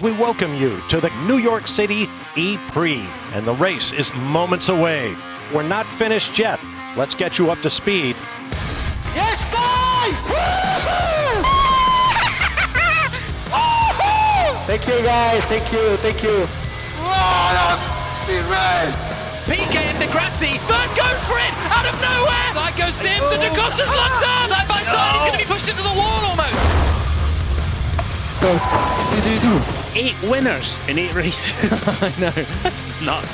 We welcome you to the New York City E-Prix, and the race is moments away. We're not finished yet. Let's get you up to speed. Yes, guys! Thank you, guys. Thank you. What a race! PK and De Grazzi. Vern goes for it out of nowhere. Side goes Sims and De Costa's locked up. Side by side, he's going to be pushed into the wall almost. What did he do? 8 winners in 8 races. I know. That's nuts.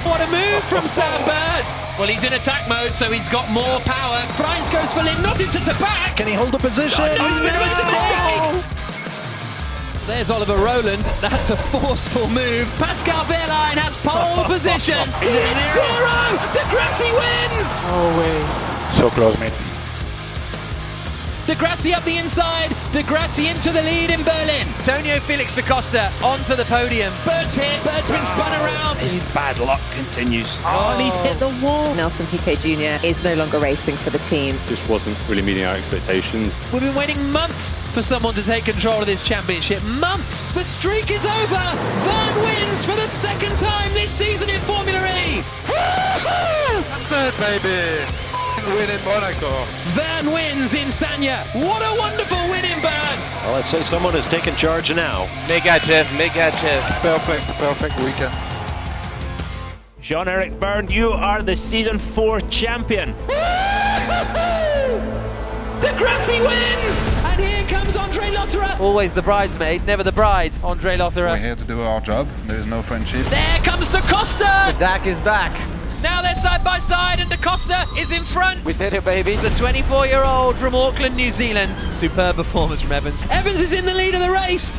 What a move from Sam Bird. Well, he's in attack mode, so he's got more power. Franz goes for Lynn, not into back. Can he hold the position? No, he's made a mistake. There's Oliver Rowland. That's a forceful move. Pascal Wehrlein has pole position. It's 0. De Grazzi wins. No way. So close, mate. De Grazzi up the inside. De Grazzi into the lead in Berlin. Antonio Felix da Costa onto the podium. Bird's hit. Bird's been spun around. His bad luck continues. Oh, and he's hit the wall. Nelson Piquet Jr. is no longer racing for the team. Just wasn't really meeting our expectations. We've been waiting months for someone to take control of this championship. Months! The streak is over! Vern wins for the second time this season in Formula E! That's it, baby! Win in Monaco. Vern wins in Sanya. What a wonderful win in Bern! Well, I'd say someone has taken charge now. Negative. Perfect weekend. Jean-Eric Verne, you are the Season 4 champion. De Grazzi wins! And here comes Andre Lotterer. Always the bridesmaid, never the bride. Andre Lotterer. We're here to do our job. There is no friendship. There comes Da Costa! Dak is back. Now they're side by side and Da Costa is in front. We did it, baby. The 24-year-old from Auckland, New Zealand. Superb performance from Evans. Evans is in the lead of the race.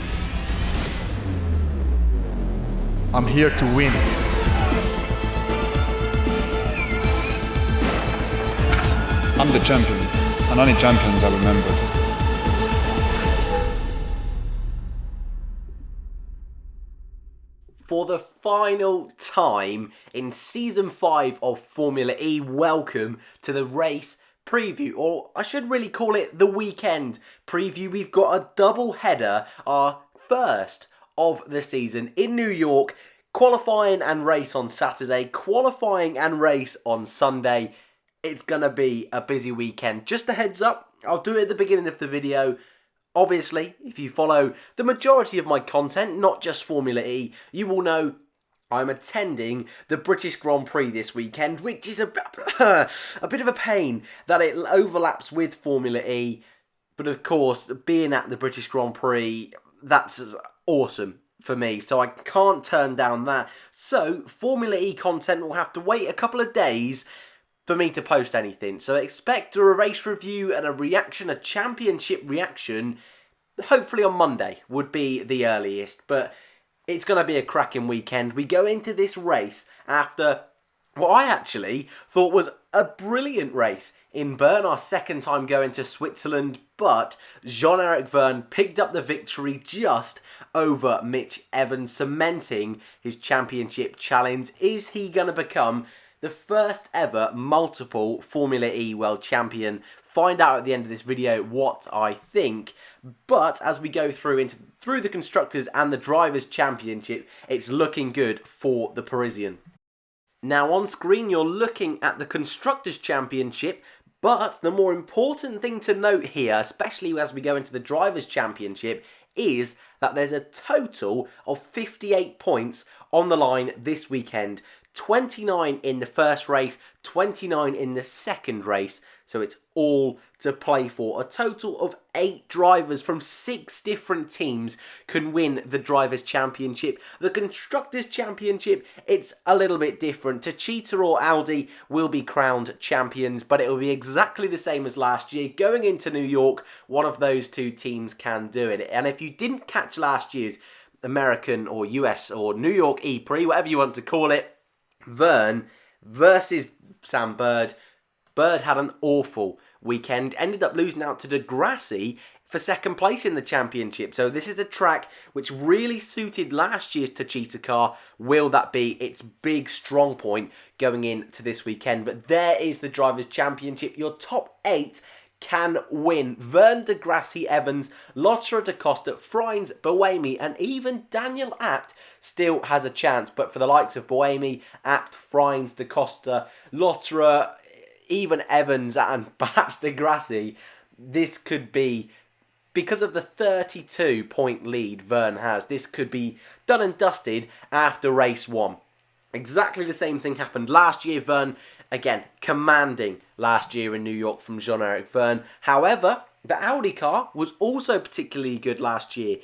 I'm here to win. I'm the champion, and only champions are remembered. For the final time in Season 5 of Formula E, welcome to the race preview, or I should really call it the weekend preview. We've got a double header, our first of the season in New York, qualifying and race on Saturday, qualifying and race on Sunday. It's going to be a busy weekend. Just a heads up, I'll do it at the beginning of the video. Obviously, if you follow the majority of my content, not just Formula E, you will know I'm attending the British Grand Prix this weekend, which is a bit of a pain that it overlaps with Formula E. But of course, being at the British Grand Prix, that's awesome for me, so I can't turn down that. So, Formula E content will have to wait a couple of days for me to post anything. So expect a race review and a reaction, a championship reaction, hopefully on Monday would be the earliest. But it's going to be a cracking weekend. We go into this race after what I actually thought was a brilliant race in Bern, our second time going to Switzerland. But Jean-Eric Verne picked up the victory just over Mitch Evans, cementing his championship challenge. Is he going to become the first ever multiple Formula E world champion? Find out at the end of this video what I think. But as we go through the Constructors and the Drivers' Championship, it's looking good for the Parisian. Now on screen you're looking at the Constructors' Championship, but the more important thing to note here, especially as we go into the Drivers' Championship, is that there's a total of 58 points on the line this weekend. 29 in the first race, 29 in the second race, so it's all to play for. A total of 8 drivers from 6 different teams can win the Drivers' Championship. The Constructors' Championship, it's a little bit different. Techeetah or Audi will be crowned champions, but it will be exactly the same as last year. Going into New York, one of those 2 teams can do it. And if you didn't catch last year's American or US or New York E-Prix, whatever you want to call it, Verne versus Sam Bird. Bird had an awful weekend, ended up losing out to De Grazzi for second place in the championship. So this is a track which really suited last year's Techeetah car. Will that be its big strong point going into this weekend? But there is the Drivers' Championship, your top 8 can win. Vern de Grasse, Evans, Lotterer, Da Costa, Freins, Buemi, and even Daniel Abt still has a chance. But for the likes of Buemi, Abt, Freins, Da Costa, Lotterer, even Evans, and perhaps de Grasse, this could be, because of the 32-point lead Vern has, this could be done and dusted after race 1. Exactly the same thing happened last year. Vern, again, commanding last year in New York from Jean-Eric Vern. However, the Audi car was also particularly good last year.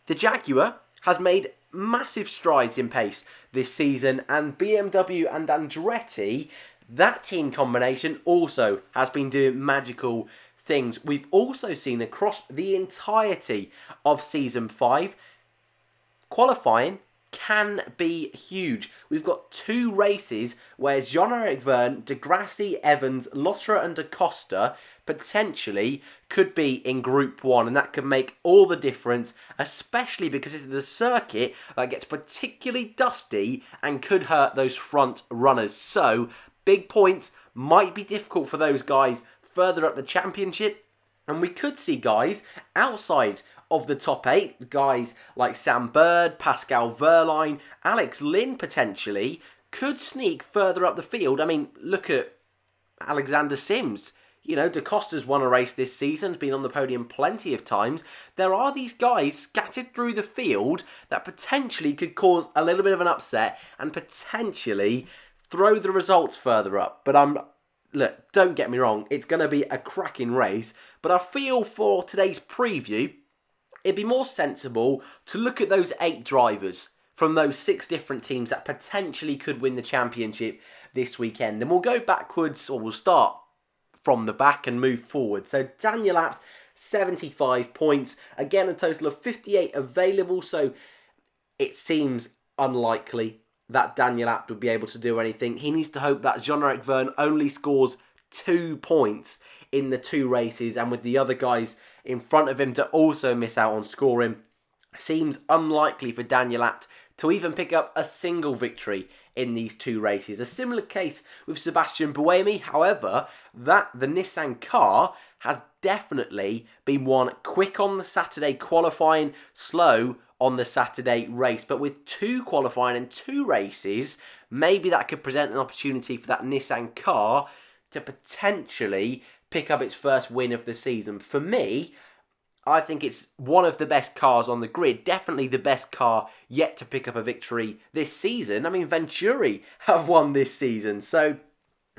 The Jaguar has made massive strides in pace this season, and BMW and Andretti, that team combination also has been doing magical things. We've also seen across the entirety of Season 5, qualifying can be huge. We've got 2 races where Jean-Eric Vern, de Grasse, Evans, Lotterer and Da Costa potentially could be in Group 1, and that could make all the difference, especially because it's the circuit that gets particularly dusty and could hurt those front runners. So, big points might be difficult for those guys further up the championship, and we could see guys outside of the top 8, guys like Sam Bird, Pascal Wehrlein, Alex Lynn potentially, could sneak further up the field. I mean, look at Alexander Sims. You know, Da Costa's won a race this season, been on the podium plenty of times. There are these guys scattered through the field that potentially could cause a little bit of an upset and potentially throw the results further up. But look, don't get me wrong, it's going to be a cracking race, but I feel for today's preview, it'd be more sensible to look at those 8 drivers from those 6 different teams that potentially could win the championship this weekend. And we'll go backwards, or we'll start from the back and move forward. So Daniel Abt, 75 points. Again, a total of 58 available, so it seems unlikely that Daniel Abt would be able to do anything. He needs to hope that Jean-Eric Vern only scores 2 points in the 2 races, and with the other guys in front of him to also miss out on scoring, seems unlikely for Daniel Abt to even pick up a single victory in these 2 races. A similar case with Sebastian Buemi, however, that the Nissan car has definitely been won quick on the Saturday qualifying, slow on the Saturday race. But with 2 qualifying and 2 races, maybe that could present an opportunity for that Nissan car to potentially pick up its first win of the season. For me, I think it's one of the best cars on the grid. Definitely the best car yet to pick up a victory this season. I mean, Venturi have won this season. So,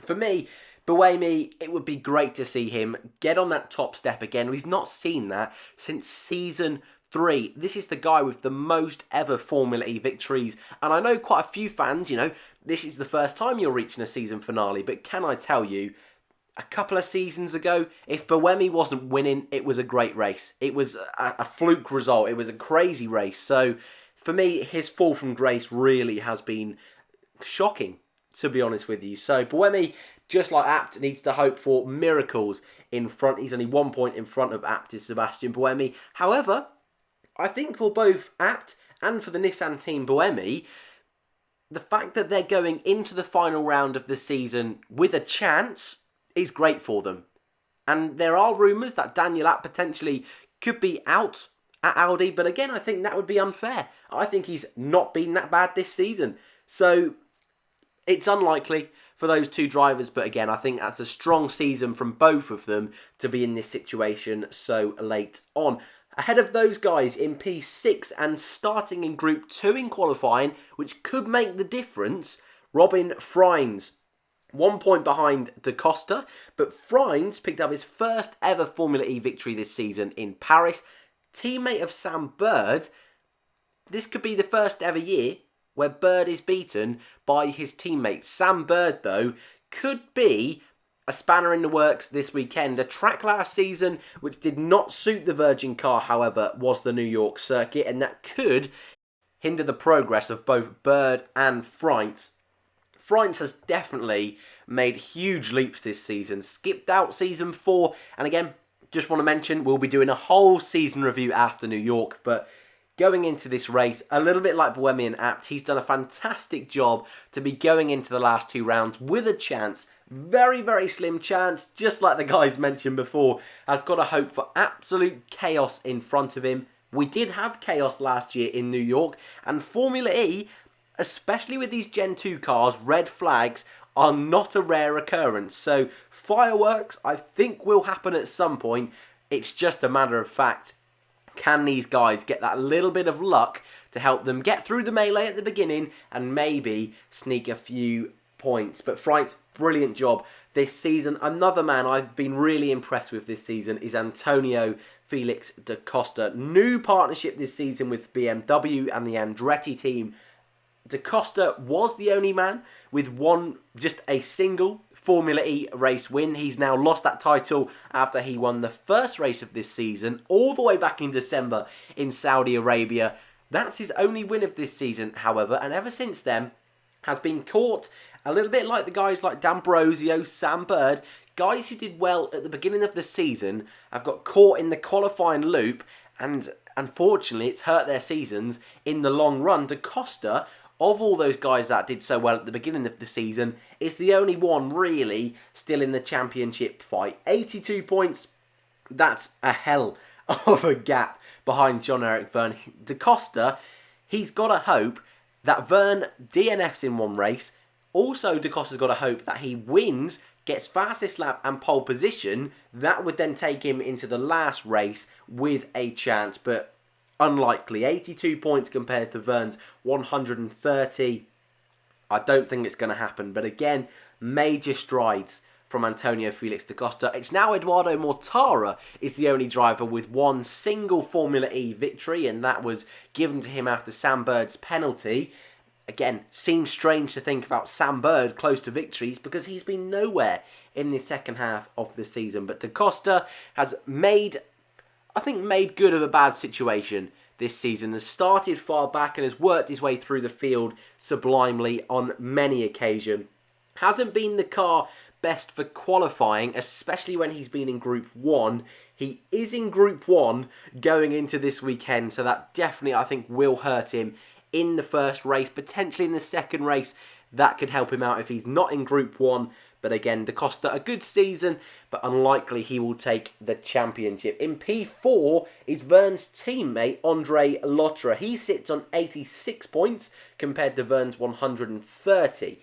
for me, Buemi, it would be great to see him get on that top step again. We've not seen that since Season 3. This is the guy with the most ever Formula E victories. And I know quite a few fans, you know, this is the first time you're reaching a season finale. But can I tell you, a couple of seasons ago, if Buemi wasn't winning, it was a great race. It was a fluke result. It was a crazy race. So, for me, his fall from grace really has been shocking, to be honest with you. So, Buemi, just like Abt, needs to hope for miracles in front. He's only 1 point in front of Abt, is Sebastian Buemi. However, I think for both Abt and for the Nissan team Buemi, the fact that they're going into the final round of the season with a chance is great for them. And there are rumours that Daniel Abt potentially could be out at Audi, but again, I think that would be unfair. I think he's not been that bad this season. So, it's unlikely for those 2 drivers, but again, I think that's a strong season from both of them to be in this situation so late on. Ahead of those guys in P6 and starting in Group 2 in qualifying, which could make the difference, Robin Freins. 1 point behind Da Costa, but Freins picked up his first ever Formula E victory this season in Paris. Teammate of Sam Bird, this could be the first ever year where Bird is beaten by his teammate. Sam Bird, though, could be a spanner in the works this weekend. A track last season which did not suit the Virgin car, however, was the New York circuit, and that could hinder the progress of both Bird and Freins. Freins has definitely made huge leaps this season, skipped out Season 4, and again, just want to mention, we'll be doing a whole season review after New York, but going into this race, a little bit like Bohemian Apt, he's done a fantastic job to be going into the last 2 rounds with a chance. Very, very slim chance, just like the guys mentioned before. Has got to hope for absolute chaos in front of him. We did have chaos last year in New York, and Formula E, especially with these Gen 2 cars, red flags are not a rare occurrence. So fireworks, I think, will happen at some point. It's just a matter of fact. Can these guys get that little bit of luck to help them get through the melee at the beginning and maybe sneak a few points? But Fright, brilliant job this season. Another man I've been really impressed with this season is Antonio Felix da Costa. New partnership this season with BMW and the Andretti team. Da Costa was the only man with just a single Formula E race win. He's now lost that title after he won the first race of this season all the way back in December in Saudi Arabia. That's his only win of this season, however, and ever since then has been caught a little bit like the guys like D'Ambrosio, Sam Bird, guys who did well at the beginning of the season have got caught in the qualifying loop, and unfortunately it's hurt their seasons in the long run. Da Costa, of all those guys that did so well at the beginning of the season, is the only one really still in the championship fight. 82 points, that's a hell of a gap behind John-Eric Verne. Da Costa, he's got to hope that Verne DNFs in one race. Also, Da Costa's got to hope that he wins, gets fastest lap and pole position. That would then take him into the last race with a chance, but unlikely. 82 points compared to Verne's 130. I don't think it's going to happen. But again, major strides from Antonio Felix da Costa. It's now Eduardo Mortara is the only driver with one single Formula E victory, and that was given to him after Sam Bird's penalty. Again, seems strange to think about Sam Bird close to victories because he's been nowhere in the second half of the season. But da Costa has made good of a bad situation this season, has started far back and has worked his way through the field sublimely on many occasions. Hasn't been the car best for qualifying, especially when he's been in Group 1. He is in Group 1 going into this weekend, so that definitely, I think, will hurt him in the first race, potentially in the second race. That could help him out if he's not in Group 1. But again, da Costa, a good season, but unlikely he will take the championship. In P4 is Verne's teammate, Andre Lotterer. He sits on 86 points compared to Verne's 130.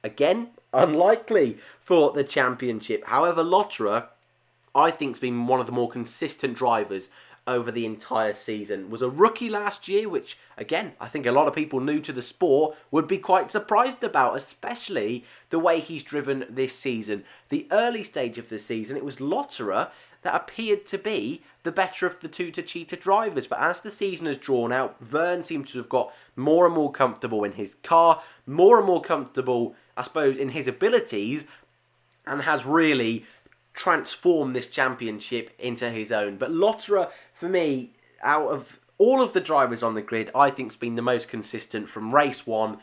Again, unlikely for the championship. However, Lotterer, I think, has been one of the more consistent drivers over the entire season. Was a rookie last year, which, again, I think a lot of people new to the sport would be quite surprised about, especially the way he's driven this season. The early stage of the season, it was Lotterer that appeared to be the better of the two Techeetah drivers, but as the season has drawn out, Verne seems to have got more and more comfortable in his car, more and more comfortable, I suppose, in his abilities, and has really transform this championship into his own. But Lotterer, for me, out of all of the drivers on the grid, I think has been the most consistent from race 1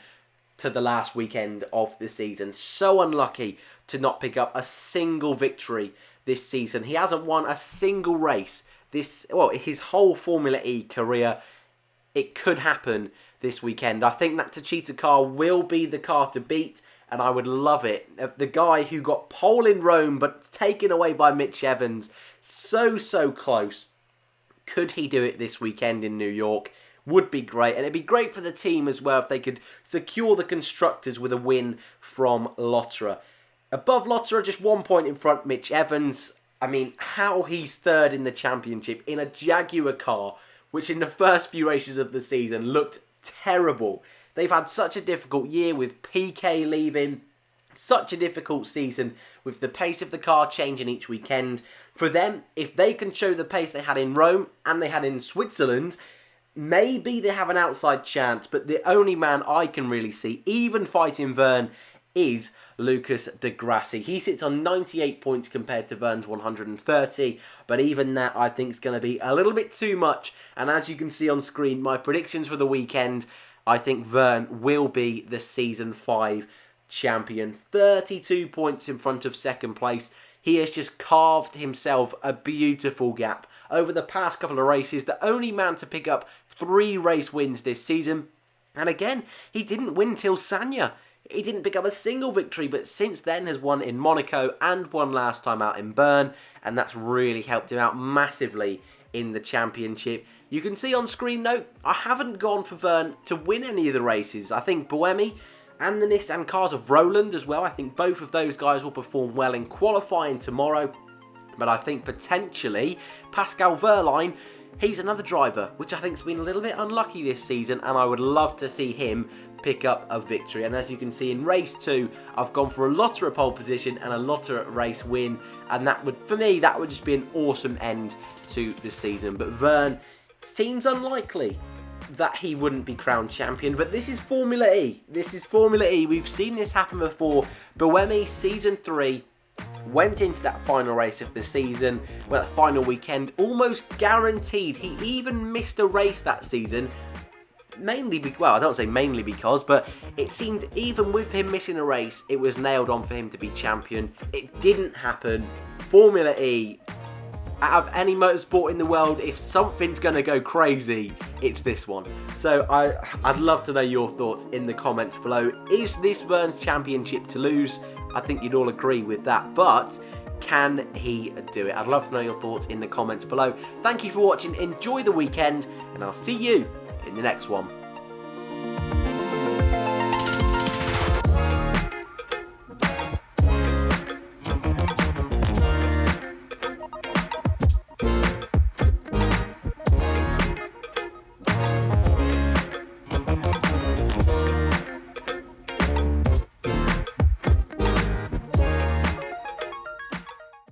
to the last weekend of the season. So unlucky to not pick up a single victory this season. He hasn't won a single race his whole Formula E career. It could happen this weekend. I think that Techeetah car will be the car to beat, and I would love it. The guy who got pole in Rome but taken away by Mitch Evans, so close. Could he do it this weekend in New York? Would be great, and it'd be great for the team as well if they could secure the constructors with a win from Lotterer. Above Lotterer, just 1 point in front, Mitch Evans. I mean, how he's third in the championship in a Jaguar car, which in the first few races of the season looked terrible. They've had such a difficult year with PK leaving, such a difficult season with the pace of the car changing each weekend. For them, if they can show the pace they had in Rome and they had in Switzerland, maybe they have an outside chance. But the only man I can really see, even fighting Verne, is Lucas Di Grassi. He sits on 98 points compared to Verne's 130, but even that I think is going to be a little bit too much. And as you can see on screen, my predictions for the weekend, I think Verne will be the Season 5 champion. 32 points in front of second place. he has just carved himself a beautiful gap. Over the past couple of races, the only man to pick up 3 race wins this season. And again, he didn't win till Sanya. He didn't pick up a single victory, but since then has won in Monaco and won last time out in Bern. And that's really helped him out massively in the championship. You can see on screen, though, I haven't gone for Vern to win any of the races. I think Buemi and the Nissan cars of Roland as well, I think both of those guys will perform well in qualifying tomorrow. But I think potentially Pascal Wehrlein, he's another driver which I think has been a little bit unlucky this season, and I would love to see him pick up a victory. And as you can see in race 2, I've gone for a Lotterer pole position and a Lotterer race win, and that would, for me, that would just be an awesome end to the season. But Vern seems unlikely that he wouldn't be crowned champion, but this is Formula E. This is Formula E. We've seen this happen before. Buemi, season 3, went into that final race of the season, well, that final weekend, almost guaranteed. He even missed a race that season, mainly, well, I don't say mainly because, but it seemed even with him missing a race, it was nailed on for him to be champion. It didn't happen. Formula E, out of any motorsport in the world, if something's going to go crazy, it's this one. So I'd love to know your thoughts in the comments below. Is this Vern's championship to lose? I think you'd all agree with that, but can he do it? I'd love to know your thoughts in the comments below. Thank you for watching, enjoy the weekend, and I'll see you in the next one.